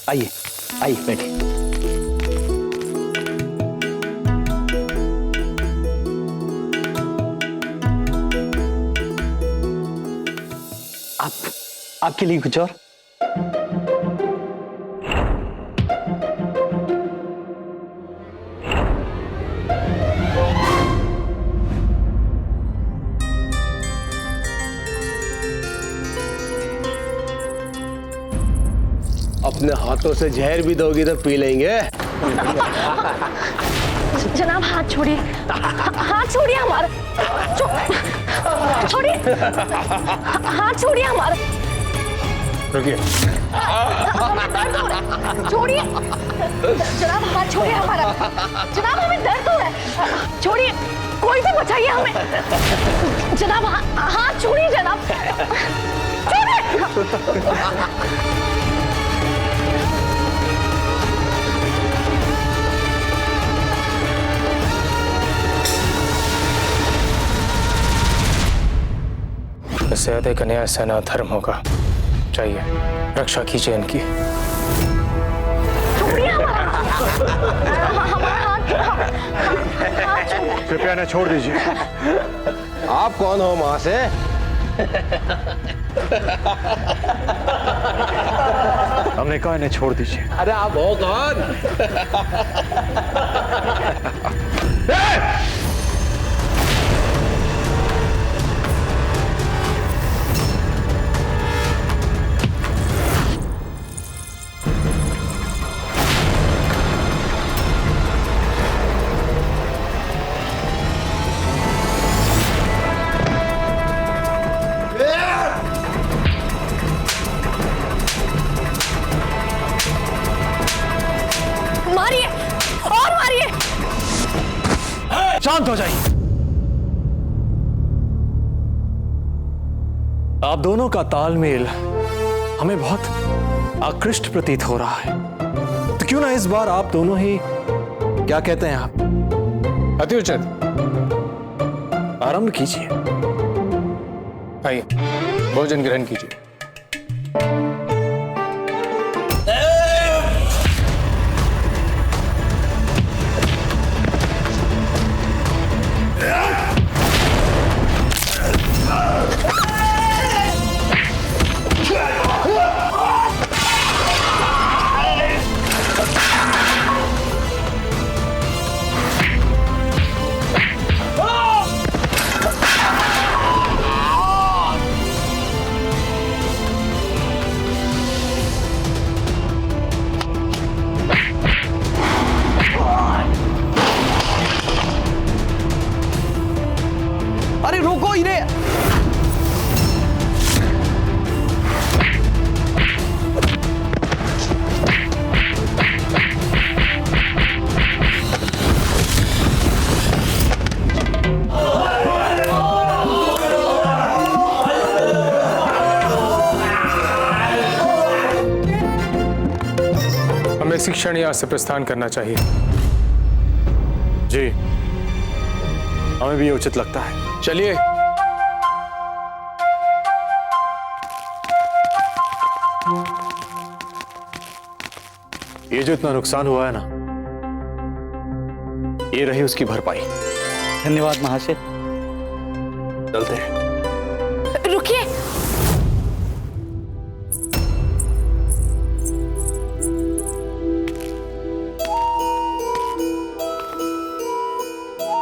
आइए आइए बैठिए। आपके लिए कुछ और? अपने हाथों से जहर भी दोगी तो पी लेंगे। जनाब हाथ छोड़िए, हाथ छोड़िए हमारा, छोड़िए, हाथ छोड़िए हमारा। रुकिए। छोड़िए जनाब, हाथ छोड़िए हमारा। जनाब हमें दर्द हो रहा है, छोड़िए, कोई तो बचाइए हमें। जनाब हाथ छोड़िए जनाब, छोड़िए। सैयद कन्या सेना धर्म होगा, चाहिए रक्षा कीजिए इनकी। कृपया न छोड़ दीजिए। आप कौन हो मां से? हमने कहा इन्हें छोड़ दीजिए। अरे आप हो कौन? मारिए और मारिए। शांत हो जाइए। आप दोनों का तालमेल हमें बहुत आकृष्ट प्रतीत हो रहा है, तो क्यों ना इस बार आप दोनों ही, क्या कहते हैं आप, अति उचित, आरंभ कीजिए। आइए भोजन ग्रहण कीजिए। अरे रोको इन्हें। हमें इसी क्षण यहाँ से प्रस्थान करना चाहिए। जी, हमें भी ये उचित लगता है। चलिए। ये जो इतना नुकसान हुआ है ना, ये रही उसकी भरपाई। धन्यवाद महाशय। चलते हैं। रुकिए,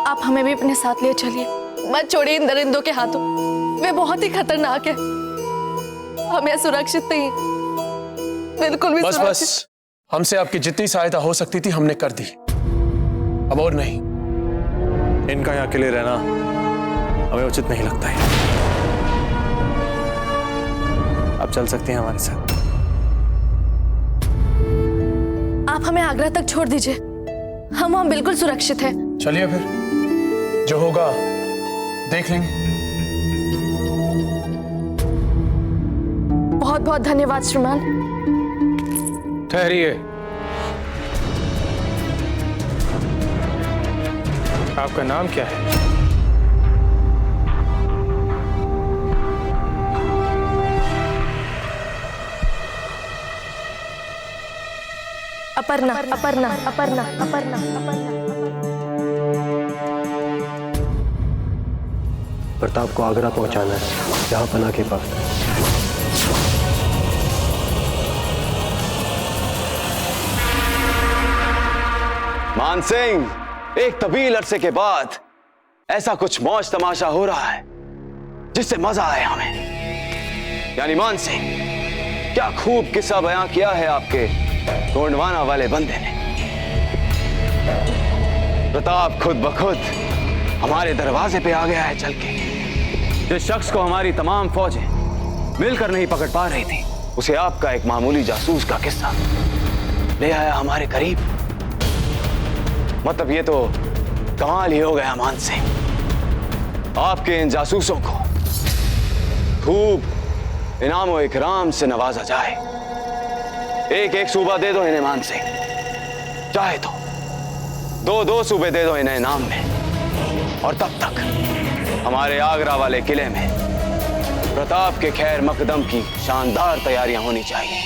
आप हमें भी अपने साथ ले चलिए। मत छोड़िए इन दरिंदों के हाथों, वे बहुत ही खतरनाक है। हमें सुरक्षित नहीं, बिल्कुल भी बस सुरक्षित। बस, हमसे आपकी जितनी सहायता हो सकती थी हमने कर दी, अब और नहीं। इनका यहाँ अकेले रहना हमें उचित नहीं लगता है। आप चल सकते हैं हमारे साथ। आप हमें आगरा तक छोड़ दीजिए, हम वहां बिल्कुल सुरक्षित हैं। चलिए फिर, जो होगा देख लेंगे। बहुत बहुत धन्यवाद श्रीमान। ठहरिए। आपका नाम क्या है? अपर्णा अपर्णा अपर्णा अपर्णा अपर्णा। प्रताप को आगरा पहुंचाना है, जहां पना के पास। मान सिंह, एक तवील अरसे के बाद ऐसा कुछ मौज तमाशा हो रहा है जिससे मजा आए हमें। यानी मान सिंह, क्या खूब किस्सा बयां किया है आपके गोंडवाना वाले बंदे ने। प्रताप खुद ब खुद हमारे दरवाजे पे आ गया है चल के। जिस शख्स को हमारी तमाम फौजें मिलकर नहीं पकड़ पा रही थी, उसे आपका एक मामूली जासूस का किस्सा ले आया हमारे करीब। मतलब ये तो कमाल ही हो गया मान सिंह। आपके इन जासूसों को खूब इनाम इकराम से नवाजा जाए। एक एक सूबा दे दो इन्हें मान सिंह, चाहे तो दो दो सूबे दे दो इन्हें इनाम में। और तब तक हमारे आगरा वाले किले में प्रताप के खैर मकदम की शानदार तैयारियां होनी चाहिए।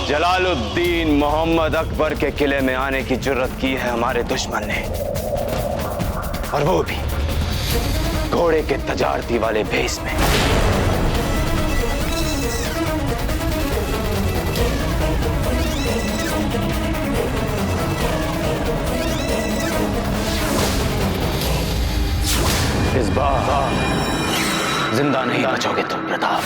जलालुद्दीन मोहम्मद अकबर के किले में आने की जुर्रत की है हमारे दुश्मन ने, और वो भी घोड़े के तजारती वाले भेस में। इस बार जिंदा नहीं बचोगे तुम प्रताप।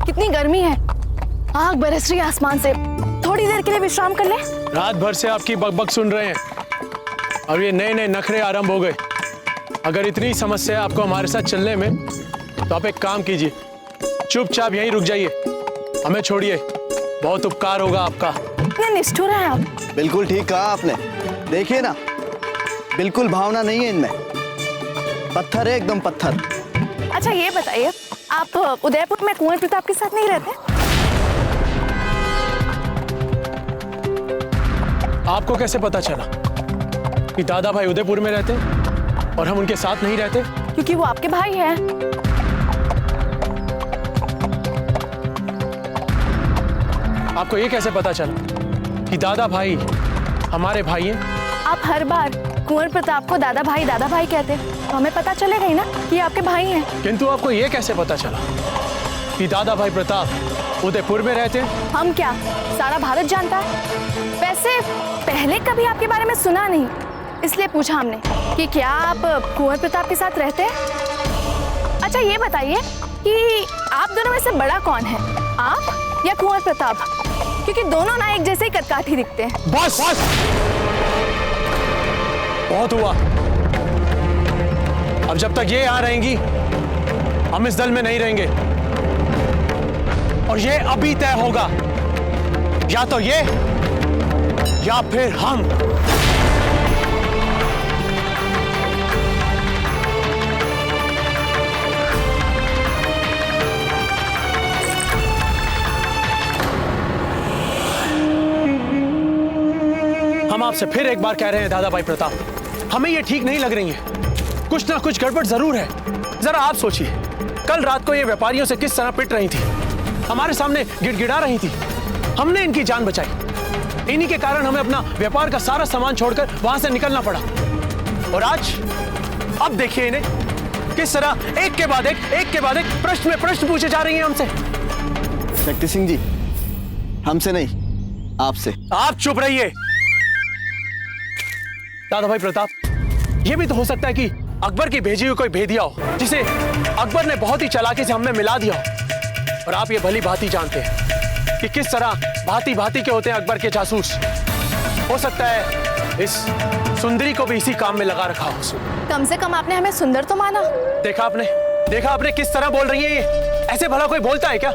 कितनी गर्मी है, आग बरस रही है आसमान से। थोड़ी देर के लिए विश्राम कर ले। रात भर से आपकी बकबक सुन रहे हैं, अब ये नए नए नखरे आरंभ हो गए। अगर इतनी समस्या है आपको हमारे साथ चलने में, तो आप एक काम कीजिए, चुपचाप यहीं रुक जाइए, हमें छोड़िए, बहुत उपकार होगा आपका। इतने निष्ठुर हैं आप। बिल्कुल ठीक कहा आपने। देखिए ना, बिल्कुल भावना नहीं है इनमें, पत्थर है, एकदम पत्थर। अच्छा ये बताइए, आप उदयपुर में कुंवर प्रताप के साथ नहीं रहते? आपको कैसे पता चला कि दादा भाई उदयपुर में रहते और हम उनके साथ नहीं रहते? क्योंकि वो आपके भाई हैं। आपको ये कैसे पता चला कि दादा भाई हमारे भाई हैं? आप हर बार कुंवर प्रताप को दादा भाई कहते हैं, तो हमें पता चलेगा ही ना कि आपके भाई हैं। किंतु आपको ये कैसे पता चला कि दादा भाई प्रताप उदयपुर में रहते हैं? हम क्या सारा भारत जानता है? वैसे पहले कभी आपके बारे में सुना नहीं, इसलिए पूछा हमने कि क्या आप कुंवर प्रताप के साथ रहते हैं। अच्छा ये बताइए कि आप दोनों में से बड़ा कौन है, आप या कुंवर प्रताप? क्योंकि दोनों ना एक जैसे ही कदकाठी दिखते हैं। बस बस, बहुत हुआ। अब जब तक ये यहाँ रहेंगी, हम इस दल में नहीं रहेंगे। और ये अभी तय होगा, या तो ये या फिर हम। हम आपसे फिर एक बार कह रहे हैं दादा भाई प्रताप, हमें ये ठीक नहीं लग रही है, कुछ ना कुछ गड़बड़ जरूर है। जरा आप सोचिए, कल रात को ये व्यापारियों से किस तरह पिट रही थी, हमारे सामने गिड़गिड़ा रही थी, हमने इनकी जान बचाई। इन्हीं के कारण हमें अपना व्यापार का सारा सामान छोड़कर वहां से निकलना पड़ा। और आज अब देखिए इन्हें किस तरह एक के बाद एक प्रश्न में प्रश्न पूछे जा रही हैं हमसे। शक्ति सिंह जी, हमसे नहीं, आपसे। आप चुप रहिए। दादा भाई प्रताप, यह भी तो हो सकता है कि अकबर की भेजी हुई कोई भेदिया हो, जिसे अकबर ने बहुत ही चालाकी से हमने मिला दिया हो। और आप ये भली भांति जानते हैं कि किस तरह भांति भांति के होते हैं अकबर के जासूस। हो सकता है इस सुंदरी को भी इसी काम में लगा रखा हो। कम से कम आपने हमें सुंदर तो माना। देखा आपने किस तरह बोल रही है ये? ऐसे भला कोई बोलता है क्या?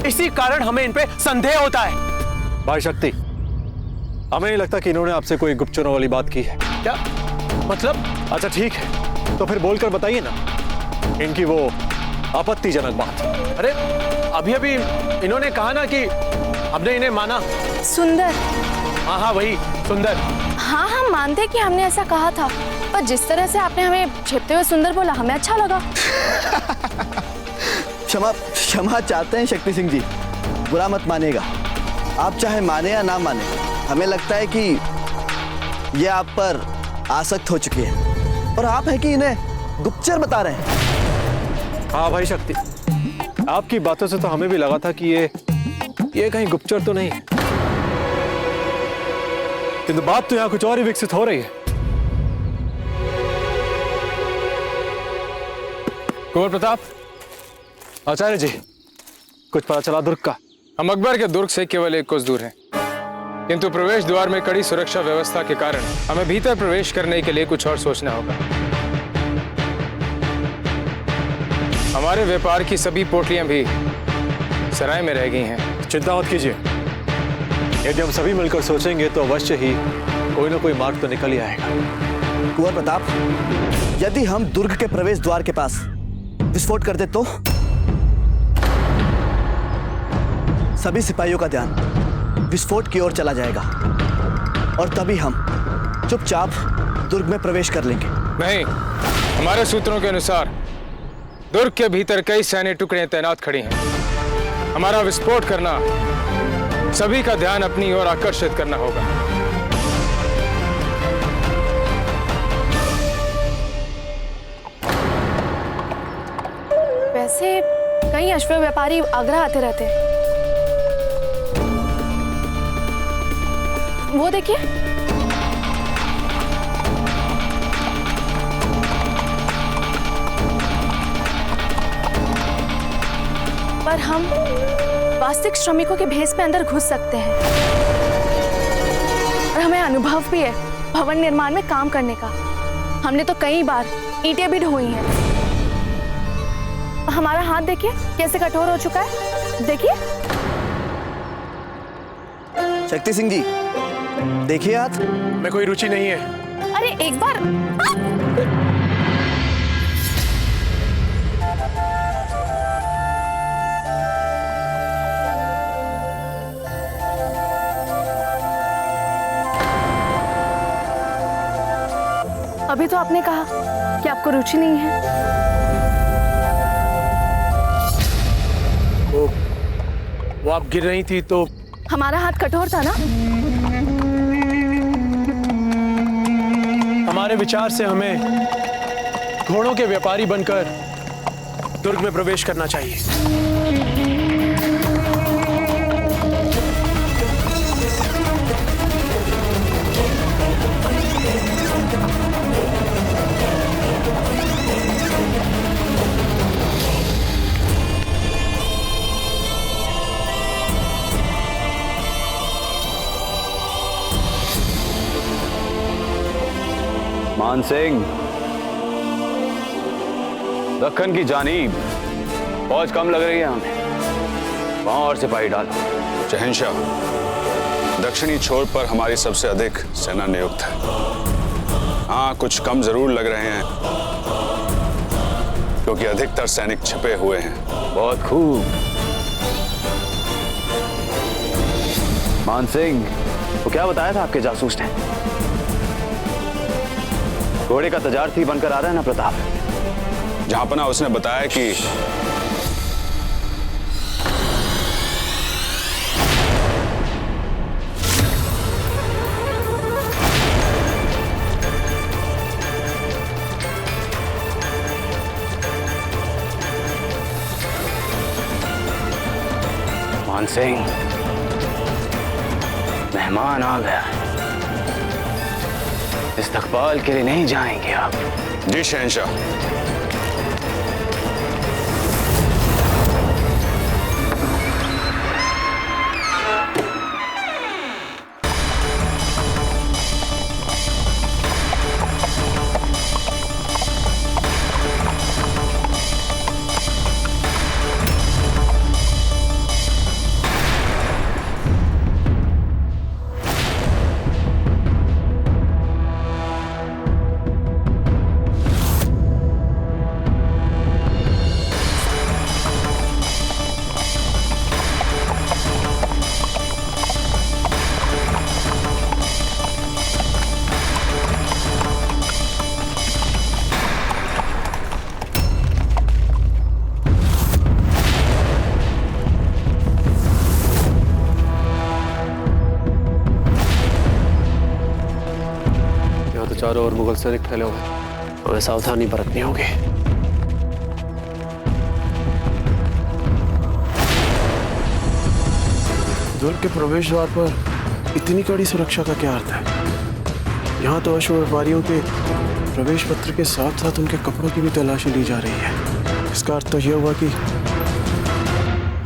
इसी कारण हमें इन पे संदेह होता है। भाई शक्ति, हमें नहीं लगता कि इन्होंने आपसे कोई गुप्तचरों वाली बात की है। क्या मतलब? अच्छा ठीक है, तो फिर बोलकर बताइए ना इनकी वो आपत्तिजनक बात। अरे अभी अभी इन्होंने कहा ना कि हमने इन्हें माना। सुंदर? हाँ वही सुंदर। हाँ हम मानते कि हमने ऐसा कहा था, पर जिस तरह से आपने हमें छिपते हुए सुंदर बोला, हमें अच्छा लगा। क्षमा क्षमा चाहते हैं शक्ति सिंह जी, बुरा मत मानिएगा। आप चाहे माने या ना माने, हमें लगता है कि ये आप पर आसक्त हो चुकी है और आप है कि इन्हें गुप्तचर बता रहे हैं। हाँ भाई शक्ति, आपकी बातों से तो हमें भी लगा था कि ये कहीं गुप्तचर तो नहीं है, किंतु बात तो यहाँ कुछ और ही विकसित हो रही है। कुंवर प्रताप, आचार्य जी, कुछ पता चला दुर्ग का? हम अकबर के दुर्ग से केवल एक कोस दूर हैं, किंतु प्रवेश द्वार में कड़ी सुरक्षा व्यवस्था के कारण हमें भीतर प्रवेश करने के लिए कुछ और सोचना होगा। हमारे व्यापार की सभी पोटलियां भी सराय में रह गई हैं। चिंता मत कीजिए, यदि हम सभी मिलकर सोचेंगे तो अवश्य ही कोई ना कोई मार्ग तो निकल ही आएगा। कुंवर प्रताप, यदि हम दुर्ग के प्रवेश द्वार के पास विस्फोट कर दे तो सभी सिपाहियों का ध्यान विस्फोट की ओर चला जाएगा और तभी हम चुपचाप दुर्ग में प्रवेश कर लेंगे। नहीं, हमारे सूत्रों के अनुसार दुर्ग के भीतर कई सैन्य टुकड़ियां तैनात खड़ी हैं। हमारा विस्फोट करना सभी का ध्यान अपनी ओर आकर्षित करना होगा। वैसे कई अश्व व्यापारी आगरा आते रहते हैं। वो देखिए, पर हम वास्तविक श्रमिकों के भेष में अंदर घुस सकते हैं और हमें अनुभव भी है भवन निर्माण में काम करने का। हमने तो कई बार ईंटें भी ढोई हैं। हमारा हाथ देखिए कैसे कठोर हो चुका है, देखिए। शक्ति सिंह जी, देखिए हाथ में कोई रुचि नहीं है। अरे एक बार अभी तो आपने कहा कि आपको रुचि नहीं है। वो आप गिर रही थी तो हमारा हाथ कठोर था ना। हमारे विचार से हमें घोड़ों के व्यापारी बनकर दुर्ग में प्रवेश करना चाहिए। मान सिंह, दक्कन की जानीब फौज कम लग रही है हमें, वहां और सिपाही डालो। शहंशाह, दक्षिणी छोर पर हमारी सबसे अधिक सेना नियुक्त है। हाँ, कुछ कम जरूर लग रहे हैं क्योंकि अधिकतर सैनिक छिपे हुए हैं। बहुत खूब। मान सिंह, वो क्या बताया था आपके जासूस ने? घोड़े का तजारती बनकर आ रहा है ना प्रताप? जहांपना उसने बताया कि मान सिंह, मेहमान आ गया। इस्तकबाल के लिए नहीं जाएंगे आप? जी शहंशाह। चारों ओर मुगल सैनिक फैले हुए हैं। हमें सावधानी बरतनी होगी। दुर्ग के प्रवेश द्वार पर इतनी कड़ी सुरक्षा का क्या अर्थ है? यहाँ तो अश्व व्यापारियों के प्रवेश पत्र के साथ साथ उनके कपड़ों की भी तलाशी ली जा रही है। इसका अर्थ तो यह हुआ कि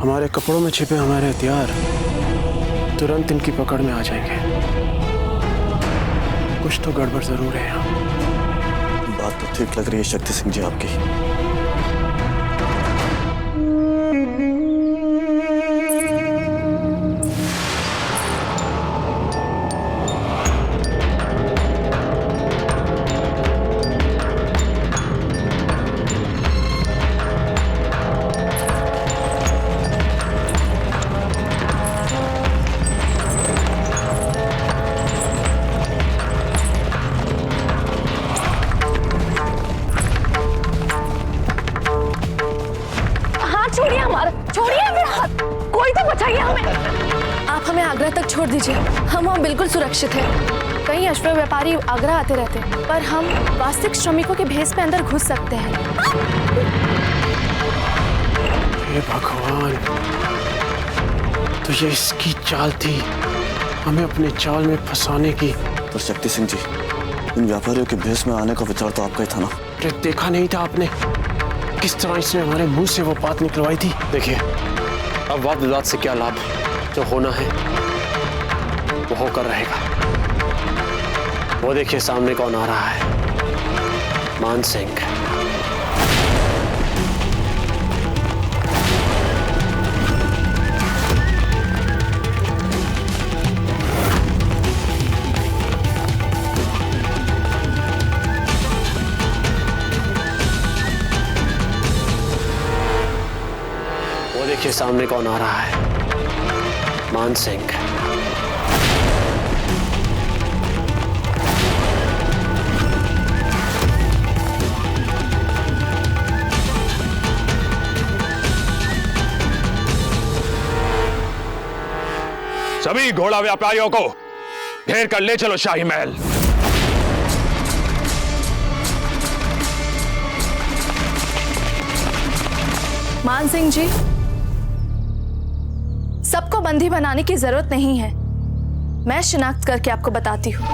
हमारे कपड़ों में छिपे हमारे हथियार तुरंत इनकी पकड़ में आ जाएंगे। कुछ तो गड़बड़ जरूर है यहाँ। बात तो ठीक लग रही है शक्ति सिंह जी आपकी। आप हमें आगरा तक छोड़ दीजिए, हम वहाँ बिल्कुल सुरक्षित हैं। कई अश्व व्यापारी आगरा आते रहते हैं, पर हम वास्तविक श्रमिकों के भेष में अंदर घुस सकते हैं। हे भगवान, तो ये इसकी चाल थी, हमें अपने चाल में फंसाने की। पर शक्ति सिंह जी, इन व्यापारियों के भेष में आने का विचार तो आपका ही था ना? अरे देखा नहीं था आपने किस तरह इसने हमारे मुंह से वो बात निकलवाई थी? देखिए, अब वाद विवाद से क्या लाभ? जो होना है वो होकर रहेगा। वो देखिए सामने कौन आ रहा है, मान सिंह। वो देखिए सामने कौन आ रहा है, मान सिंह। सभी घोड़ा व्यापारियों को घेर कर ले चलो शाही महल। मान सिंह जी, सबको बंदी बनाने की जरूरत नहीं है। मैं शिनाख्त करके आपको बताती हूँ।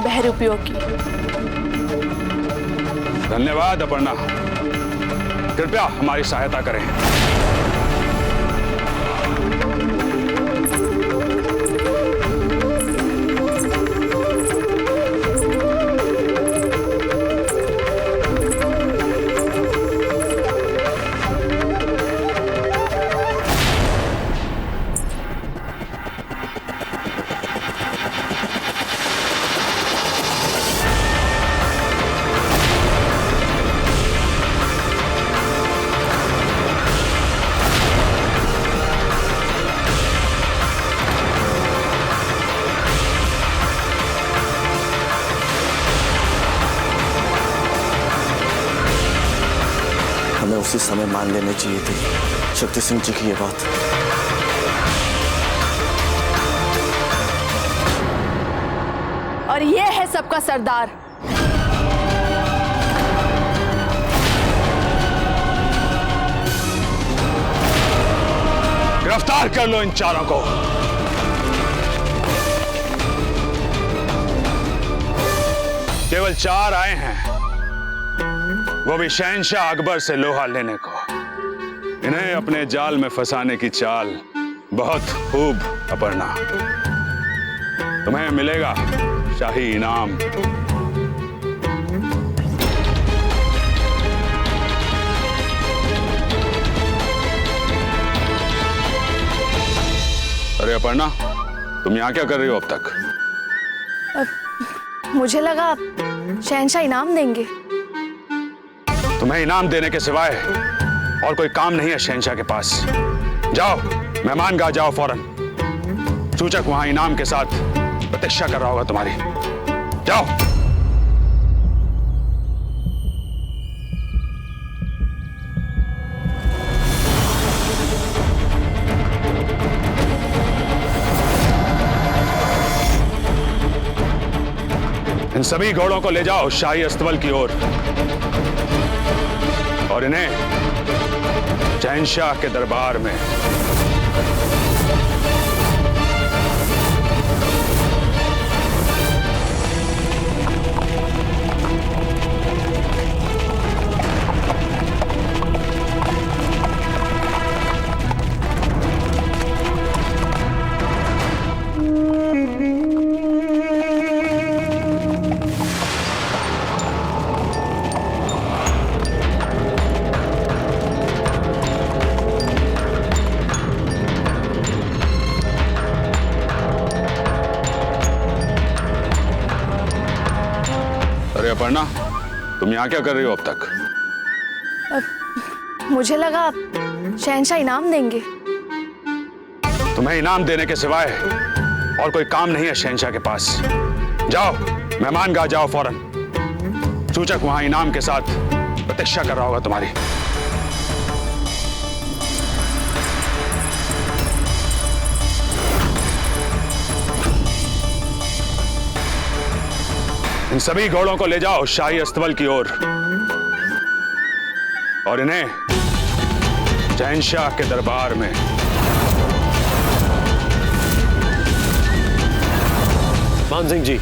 बहरूपियों की। धन्यवाद अपर्णा, कृपया हमारी सहायता करें। हमें उसी समय मान लेनी चाहिए थी शक्ति सिंह जी की ये बात। और ये है सबका सरदार। गिरफ्तार कर लो इन चारों को। केवल 4 आए हैं, वो भी शहंशाह अकबर से लोहा लेने को। इन्हें अपने जाल में फंसाने की चाल बहुत खूब अपर्णा। तुम्हें मिलेगा शाही इनाम। अरे अपर्णा, तुम यहाँ क्या कर रही हो अब तक? मुझे लगा शहंशाह इनाम देंगे। तुम्हें इनाम देने के सिवाय और कोई काम नहीं है शहंशाह के पास। जाओ, मेहमान गाह जाओ फौरन। सूचक वहां इनाम के साथ प्रतीक्षा कर रहा होगा तुम्हारी। जाओ। इन सभी घोड़ों को ले जाओ शाही अस्तबल की ओर और इन्हें शहंशाह के दरबार में अपर्णा, तुम यहाँ क्या कर रही हो अब तक? मुझे लगा शहंशाह इनाम देंगे। तुम्हें इनाम देने के सिवाय और कोई काम नहीं है शहंशाह के पास। जाओ मेहमानगाह जाओ फौरन। सूचक वहां इनाम के साथ प्रतीक्षा कर रहा होगा तुम्हारी। इन सभी घोड़ों को ले जाओ शाही अस्तबल की ओर और इन्हें शहंशाह के दरबार में। मान सिंह जी,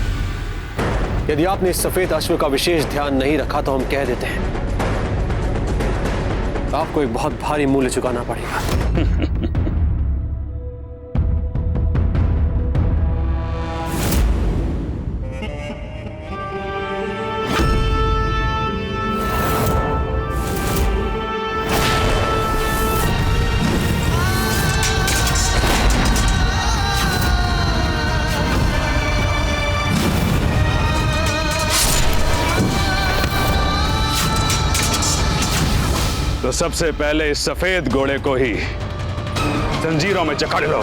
यदि आपने इस सफेद अश्व का विशेष ध्यान नहीं रखा तो हम कह देते हैं आपको एक बहुत भारी मूल्य चुकाना पड़ेगा। तो सबसे पहले इस सफेद घोड़े को ही जंजीरों में जकड़ लो।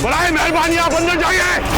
बड़ाई मेहरबानी आप अंदर जाइए।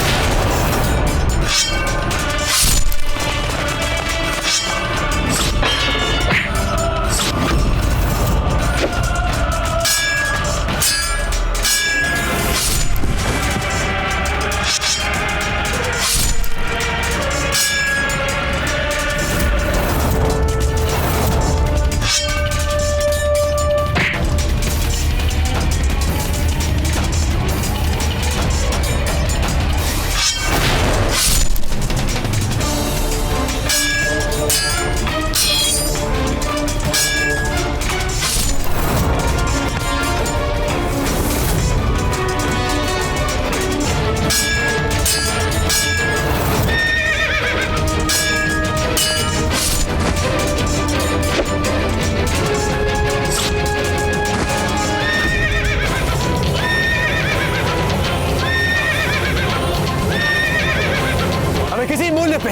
किसी मूल्य पे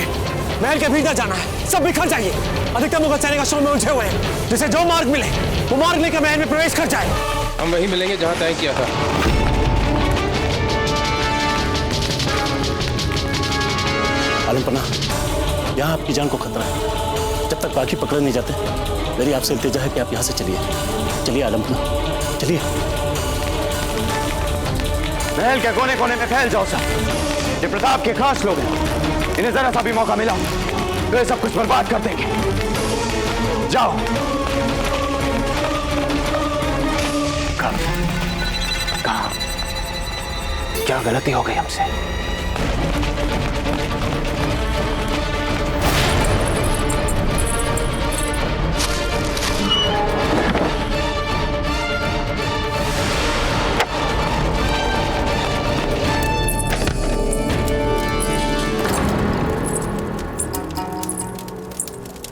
महल के भीतर जाना है। सब बिखर जाइए। अधिकतर मुगल सैनिक अश्वों में उलझे हुए हैं। जिसे जो मार्ग मिले वो मार्ग लेकर महल में प्रवेश कर जाए। हम वहीं मिलेंगे जहां तय किया था। आलमपना, यहाँ आपकी जान को खतरा है। जब तक बाकी पकड़े नहीं जाते मेरी आपसे इल्तिजा है कि आप यहाँ से चलिए। चलिए आलमपना, चलिए। महल के कोने कोने में फैल जाओ सब। ये प्रताप के खास लोग हैं। इन्हें जरा सा भी मौका मिला तो ये सब कुछ बर्बाद कर देंगे। जाओ। कहाँ क्या गलती हो गई हमसे?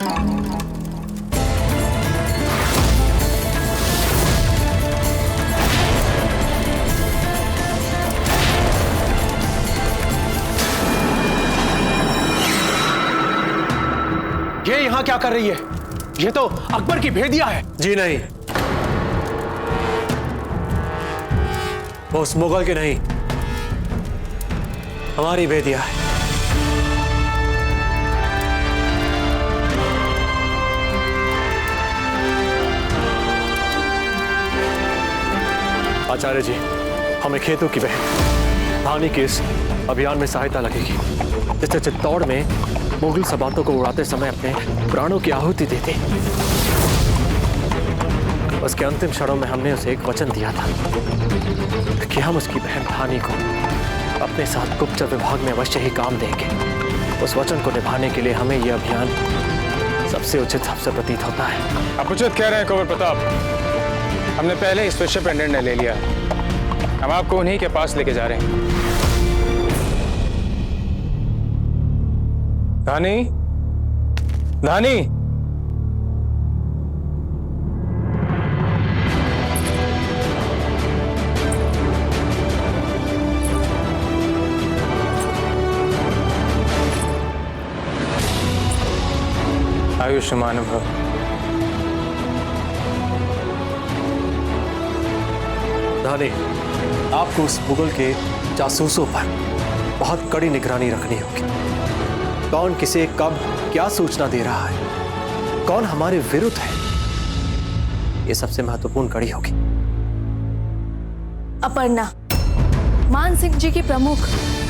ये यहां क्या कर रही है? ये तो अकबर की भेदिया है। जी नहीं, वो उस मुगल की नहीं, हमारी भेदिया है। आचार्य जी, हमें खेतों की बहन धानी के इस अभियान में सहायता लगेगी, जिससे चित्तौड़ में मुगल सबातों को उड़ाते समय अपने प्राणों की आहुति देते। उसके अंतिम क्षणों में हमने उसे एक वचन दिया था कि हम उसकी बहन धानी को अपने साथ गुप्तचर विभाग में अवश्य ही काम देंगे। उस वचन को निभाने के लिए हमें यह अभियान सबसे उचित सबसे प्रतीत होता है। आप उचित कह रहे हैं कुंवर प्रताप। हमने पहले इस विषय पर निर्णय ले लिया। हम आपको उन्हीं के पास लेके जा रहे हैं। धानी, धानी, आयुष्मान भव। धानी, आपको उस मुगल के जासूसों पर बहुत कड़ी निगरानी रखनी होगी। कौन किसे कब क्या सूचना दे रहा है, कौन हमारे विरुद्ध है, ये सबसे महत्वपूर्ण कड़ी होगी। अपर्णा, मान सिंह जी की प्रमुख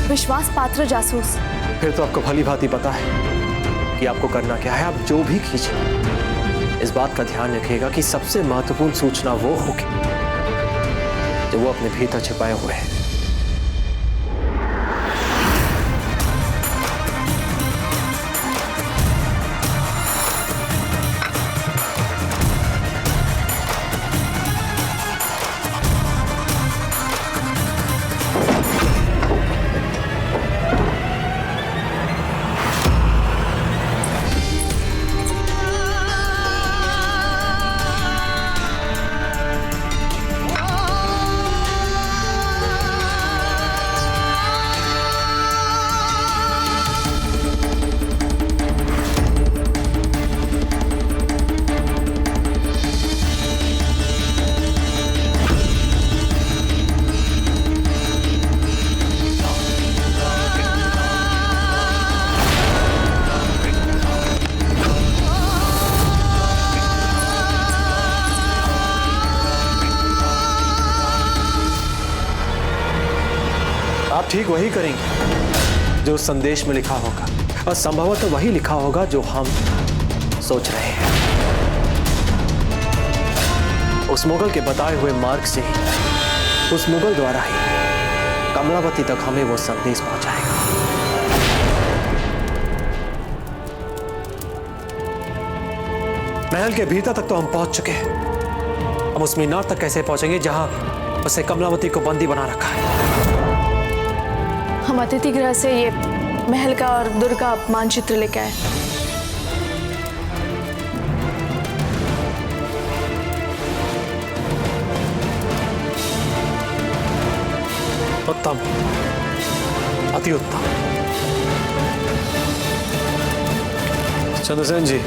विश्वास पात्र जासूस। फिर तो आपको भली भांति पता है कि आपको करना क्या है। आप जो भी कीजिए, इस बात का ध्यान रखिएगा कि सबसे महत्वपूर्ण सूचना वो होगी जो वो अपने भीतर छिपाए हुए हैं। आप ठीक वही करेंगे जो उस संदेश में लिखा होगा, और संभवतः वही लिखा होगा जो हम सोच रहे हैं। उस मुगल के बताए हुए मार्ग से ही, उस मुगल द्वारा ही कमलावती तक हमें वो संदेश पहुंचाएगा। महल के भीतर तक तो हम पहुंच चुके हैं। हम उस मीनार तक कैसे पहुंचेंगे जहां उसे कमलावती को बंदी बना रखा है? हम अतिथि गृह से ये महल का और दुर्ग का मानचित्र लेके आए। उत्तम, अति उत्तम। चंद्रसेन जी,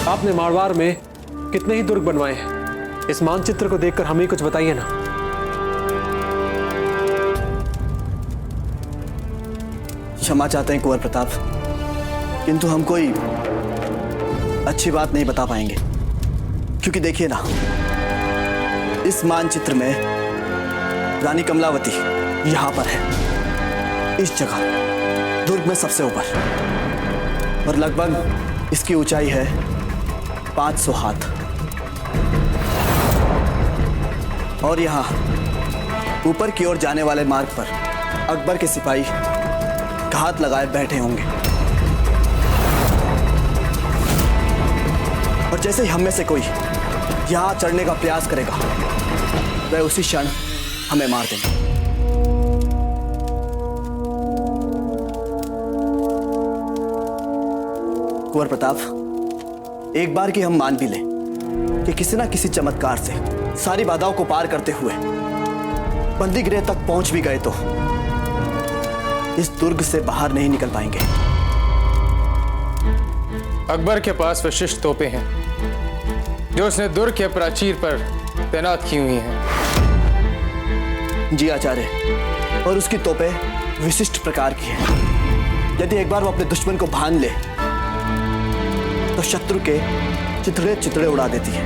आपने मारवाड़ में कितने ही दुर्ग बनवाए हैं? इस मानचित्र को देखकर हमें कुछ बताइए ना। क्षमा चाहते हैं कुंवर प्रताप, किंतु हम कोई अच्छी बात नहीं बता पाएंगे, क्योंकि देखिए ना, इस मानचित्र में रानी कमलावती यहां पर है, इस जगह दुर्ग में सबसे ऊपर, और लगभग इसकी ऊंचाई है 500 हाथ। और यहां ऊपर की ओर जाने वाले मार्ग पर अकबर के सिपाही घात लगाए बैठे होंगे, और जैसे ही हम में से कोई यहां चढ़ने का प्रयास करेगा, वह उसी क्षण हमें मार देंगे। कुंवर प्रताप, एक बार की हम मान भी लें कि किसी ना किसी चमत्कार से सारी बाधाओं को पार करते हुए बंदी गृह तक पहुंच भी गए तो इस दुर्ग से बाहर नहीं निकल पाएंगे। अकबर के पास विशिष्ट तोपें हैं जो उसने दुर्ग के प्राचीर पर तैनात की हुई हैं। जी आचार्य, और उसकी तोपें विशिष्ट प्रकार की हैं। यदि एक बार वो अपने दुश्मन को भान ले तो शत्रु के चिथड़े चिथड़े उड़ा देती है।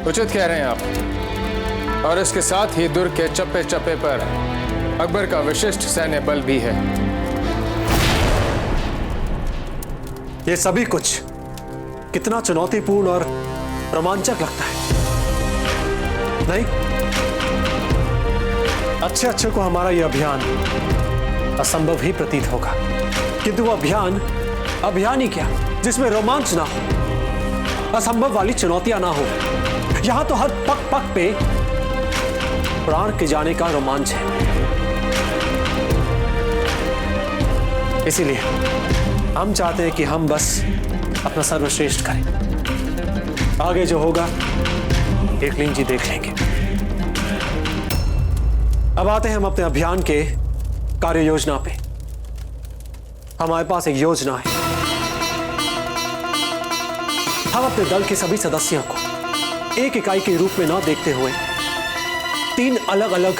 उचित कह रहे हैं आप। और इसके साथ ही दुर्ग के चप्पे चप्पे पर अकबर का विशिष्ट सैन्य बल भी है। ये सभी कुछ कितना चुनौतीपूर्ण और रोमांचक लगता है, नहीं? अच्छे अच्छे को हमारा यह अभियान असंभव ही प्रतीत होगा, किंतु वो अभियान ही क्या जिसमें रोमांच ना हो, असंभव वाली चुनौतियां ना हो। यहां तो हर पग पग पे प्राण के जाने का रोमांच है। इसीलिए हम चाहते हैं कि हम बस अपना सर्वश्रेष्ठ करें। आगे जो होगा एकलिंग जी देख लेंगे। अब आते हैं हम अपने अभियान के कार्य योजना पे। हमारे पास एक योजना है। हम अपने दल के सभी सदस्यों को एक इकाई के रूप में न देखते हुए 3 अलग अलग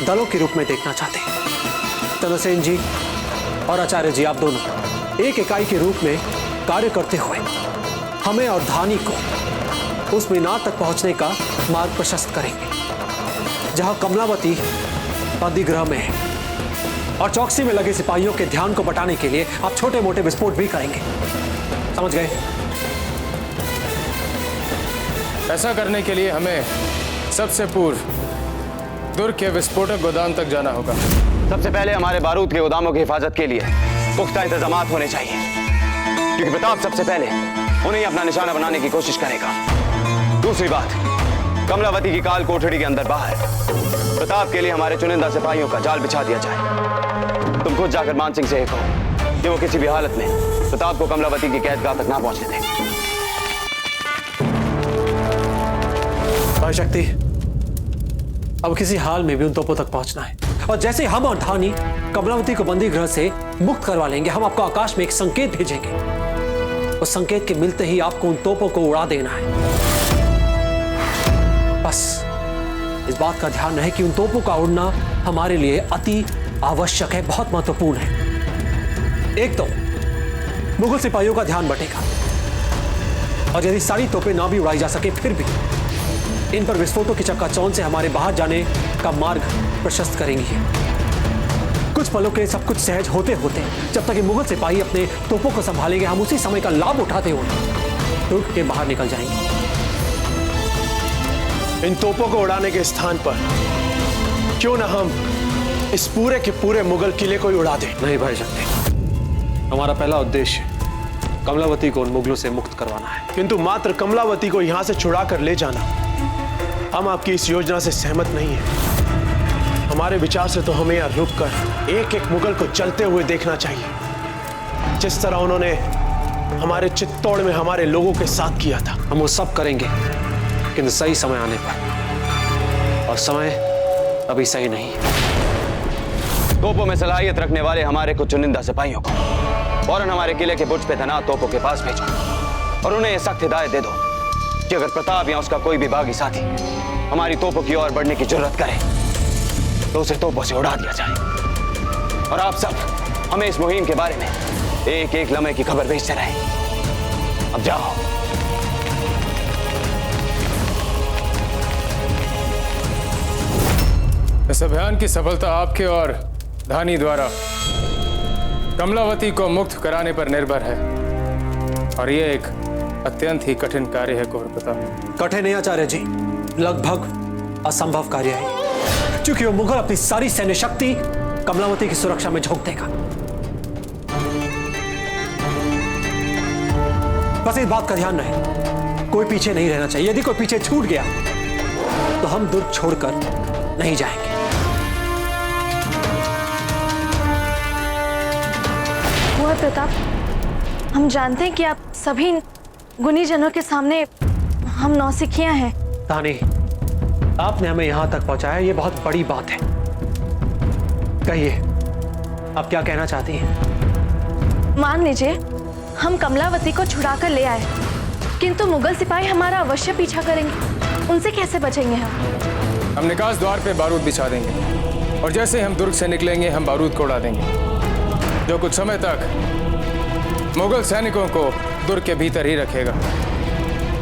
दलों के रूप में देखना चाहते हैं। तनसेन जी और आचार्य जी, आप दोनों एक इकाई के रूप में कार्य करते हुए हमें और धानी को उस मीनार तक पहुंचने का मार्ग प्रशस्त करेंगे जहां कमलावती बंदीगृह में है, और चौकसी में लगे सिपाहियों के ध्यान को बटाने के लिए आप छोटे मोटे विस्फोट भी करेंगे। समझ गए? ऐसा करने के लिए हमें सबसे पूर्व दुर्ग के विस्फोटक गोदाम तक जाना होगा। सबसे पहले हमारे बारूद के गोदामों की हिफाजत के लिए पुख्ता इंतजामात होने चाहिए, क्योंकि प्रताप सबसे पहले उन्हें अपना निशाना बनाने की कोशिश करेगा। दूसरी बात, कमलावती की काल कोठड़ी के अंदर बाहर प्रताप के लिए हमारे चुनिंदा सिपाहियों का जाल बिछा दिया जाए। तुम खुद जाकर मान सिंह से कहो कि वो किसी भी हालत में प्रताप को कमलावती की कैदगाह तक ना पहुंचने दें। शक्ति, अब किसी हाल में भी उन तोपों तक पहुंचना है, और जैसे हम और धानी कमलावती को बंदी गृह से मुक्त करवा लेंगे, हम आपको आकाश में एक संकेत भेजेंगे। उस संकेत के मिलते ही आपको उन तोपों को उड़ा देना है। बस इस बात का ध्यान रहे कि उन तोपों का उड़ना हमारे लिए अति आवश्यक है, बहुत महत्वपूर्ण है। एक तो मुगल सिपाहियों का ध्यान बटेगा, और यदि सारी तोपें ना भी उड़ाई जा सके फिर भी इन पर विस्फोटों की चक्काचौंध से हमारे बाहर जाने का मार्ग प्रशस्त करेंगी। कुछ पलों के सब कुछ सहज होते होते जब तक ये मुगल सिपाही अपने तोपों को संभालेंगे, हम उसी समय का लाभ उठाते हुए दुर्ग के बाहर निकल जाएंगे। इन तोपों को उड़ाने के स्थान पर क्यों ना हम इस पूरे के पूरे मुगल किले को ही उड़ा दें। नहीं भाई शक्ति, हमारा पहला उद्देश्य कमलावती को उन मुगलों से मुक्त करवाना है। किंतु मात्र कमलावती को यहां से छुड़ा कर ले जाना, हम आपकी इस योजना से सहमत नहीं है। हमारे विचार से तो हमें यहाँ रुककर एक एक मुगल को चलते हुए देखना चाहिए, जिस तरह उन्होंने हमारे चित्तौड़ में हमारे लोगों के साथ किया था। हम वो सब करेंगे, किंतु सही समय आने पर, और समय अभी सही नहीं है। तोपों में सलाहियत रखने वाले हमारे कुछ चुनिंदा सिपाहियों को फौरन हमारे किले के बुर्ज पे तैनात तोपों के पास भेजो, और उन्हें यह सख्त हिदायत दे दो कि अगर प्रताप या उसका कोई भी बागी साथी हमारी तोपों की ओर बढ़ने की जुर्रत करे तो उसे तोपों से उड़ा दिया जाए। और आप सब हमें इस मुहिम के बारे में एक एक लम्हे की खबर भेजते रहे। अब जाओ। इस अभियान की सफलता आपके और धानी द्वारा कमलावती को मुक्त कराने पर निर्भर है, और यह एक अत्यंत ही कठिन कार्य है कुंवर प्रताप। कठिन है आचार्य जी, लगभग असंभव कार्य है, क्योंकि वो मुगल अपनी सारी सैन्य शक्ति कमलावती की सुरक्षा में झोंक देगा। बस इस बात का ध्यान रहे, कोई पीछे नहीं रहना चाहिए। यदि कोई पीछे छूट गया तो हम दुर्ग छोड़कर नहीं जाएंगे। कुंवर प्रताप, हम जानते हैं कि आप सभी गुनीजनों के सामने हम नौसिखियां हैं। धानी, आपने हमें यहां तक पहुंचाया, ये बहुत बड़ी बात है। कहिए, आप क्या कहना चाहती हैं? मान लीजिए हम कमलावती को छुड़ा कर ले आए, किंतु मुगल सिपाही हमारा अवश्य पीछा करेंगे। उनसे कैसे बचेंगे हम? हम निकास द्वार पे बारूद बिछा देंगे और जैसे हम दुर्ग से निकलेंगे हम बारूद को उड़ा देंगे, जो कुछ समय तक मुगल सैनिकों को दुर्ग के भीतर ही रखेगा।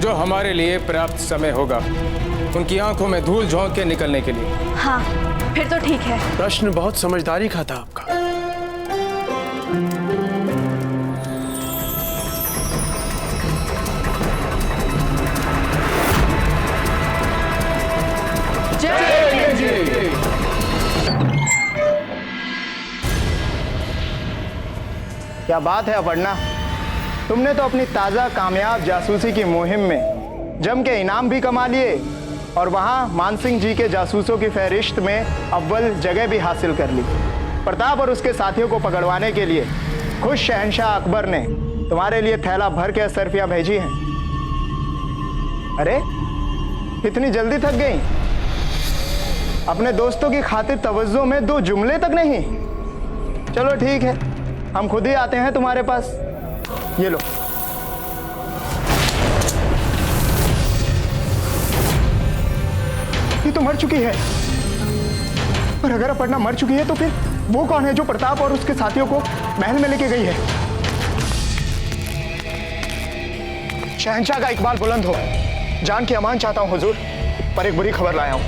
जो हमारे लिए पर्याप्त समय होगा उनकी आंखों में धूल झोंक के निकलने के लिए। हाँ, फिर तो ठीक है। प्रश्न बहुत समझदारी का था आपका। क्या बात है अपर्णा, तुमने तो अपनी ताज़ा कामयाब जासूसी की मुहिम में जम के इनाम भी कमा लिए और वहाँ मानसिंह जी के जासूसों की फहरिस्त में अव्वल जगह भी हासिल कर ली। प्रताप और उसके साथियों को पकड़वाने के लिए खुद शहंशाह अकबर ने तुम्हारे लिए थैला भर के असरफियाँ भेजी हैं। अरे इतनी जल्दी थक गई? अपने दोस्तों की खातिर तवज्जो में 2 जुमले तक नहीं? चलो ठीक है, हम खुद ही आते हैं तुम्हारे पास। ये लो। ये तो मर चुकी है। पर अगर अपर्णा मर चुकी है तो फिर वो कौन है जो प्रताप और उसके साथियों को महल में लेके गई है? शहंशाह का इकबाल बुलंद हो। जान के अमान चाहता हूं हुजूर, पर एक बुरी खबर लाया हूं।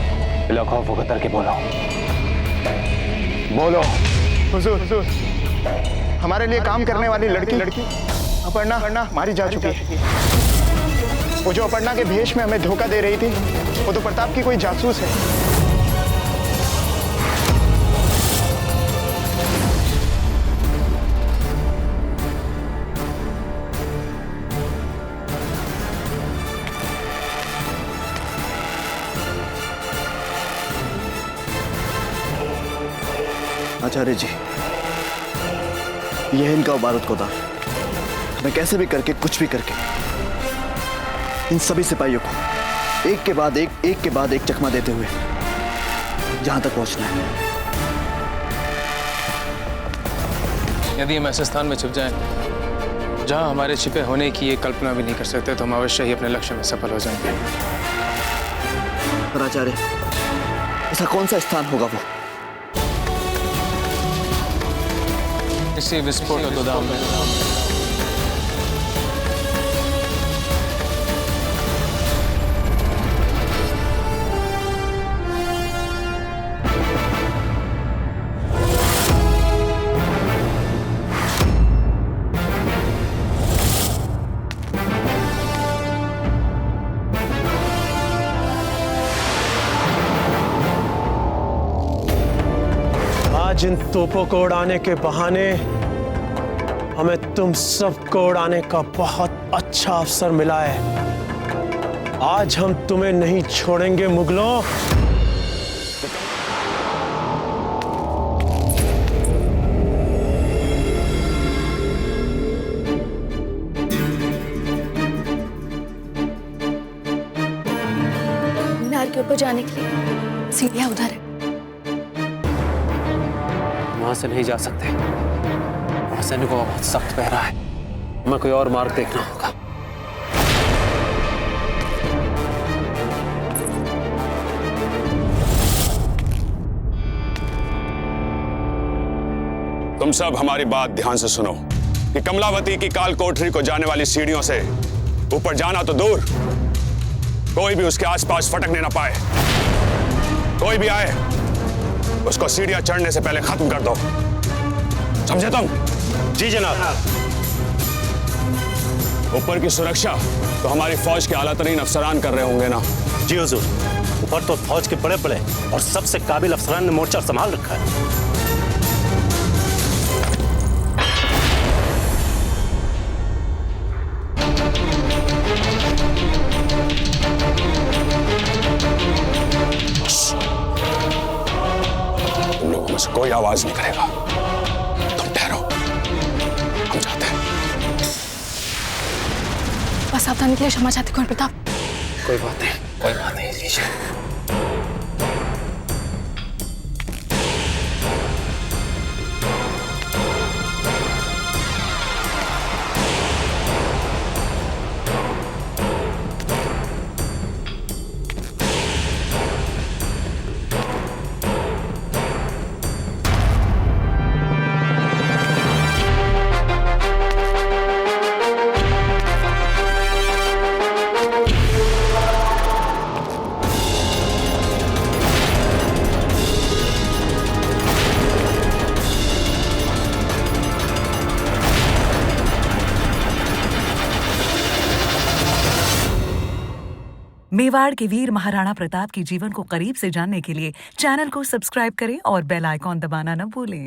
बिला खौफ वक़्तर के बोलो। बोलो। हुजूर, हमारे लिए काम करने वाली लड़की अपर्णा मारी जा चुकी है। वो जो अपर्णा के भेष में हमें धोखा दे रही थी, वो तो प्रताप की कोई जासूस है। आचार्य जी, यह इनका बारूद को दार। हमें कैसे भी करके, कुछ भी करके इन सभी सिपाहियों को एक के बाद एक चकमा देते हुए जहां तक पहुंचना है। यदि हम ऐसे स्थान में छुप जाएं जहां हमारे छिपे होने की ये कल्पना भी नहीं कर सकते तो हम अवश्य ही अपने लक्ष्य में सफल हो जाएंगे। पर आचार्य, ऐसा कौन सा स्थान होगा वो? इसी विस्फोटक गोदाम में। आज इन तोपों को उड़ाने के बहाने हमें तुम सबको उड़ाने का बहुत अच्छा अवसर मिला है। आज हम तुम्हें नहीं छोड़ेंगे मुगलों। मीनार के ऊपर जाने के लिए सीढ़ियां उधर है। वहां से नहीं जा सकते, वहां सैनिकों का बहुत सख्त पहरा है। हमें कोई और मार्ग देखना होगा। तुम सब हमारी बात ध्यान से सुनो कि कमलावती की काल कोठरी को जाने वाली सीढ़ियों से ऊपर जाना तो दूर, कोई भी उसके आसपास फटकने ना पाए। कोई भी आए उसको सीढ़ियां चढ़ने से पहले खत्म कर दो, समझे तुम? जी जनाब। ऊपर की सुरक्षा तो हमारी फौज के आलातरीन अफसरान कर रहे होंगे ना? जी हुजूर, ऊपर तो फौज के बड़े बड़े और सबसे काबिल अफसरान ने मोर्चा संभाल रखा है। तुम लोगों में से कोई आवाज नहीं करेगा। तुम ठहरो, हम जाते हैं। असावधानी के लिए क्षमा चाहती कुंवर प्रताप। कोई बात नहीं लीजिए। मेवाड़ के वीर महाराणा प्रताप के जीवन को करीब से जानने के लिए चैनल को सब्सक्राइब करें और बेल आइकॉन दबाना न भूलें।